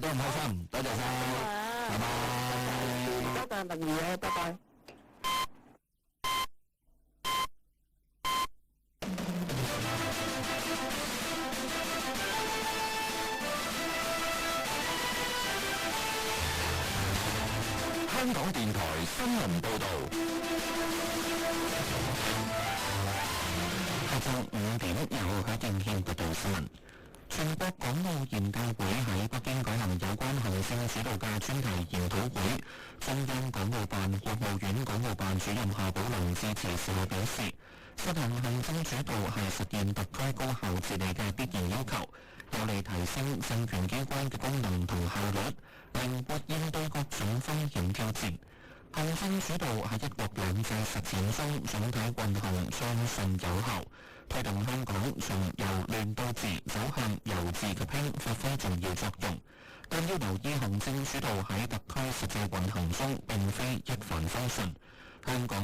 都唔開心，多謝晒，拜拜。多謝林怡啊，拜拜。香港電台新聞報導，下晝5點由許敬軒報道新聞。全國港澳研究會喺北京舉行有關行政主導嘅專題研討會，中央港澳辦、國務院港澳辦主任夏寶龍致辭時候表示，實行行政主導係實現特區高效治理嘅必然要求，有利提升政權機關嘅功能同效率，靈活應對各種風險挑戰。行政主導喺一國兩制實踐中總體運行暢順有效，推動香港從由亂到治走向由治及興發揮重要作用。但要留意行政主導喺特區實際運行中並非一帆風順，香港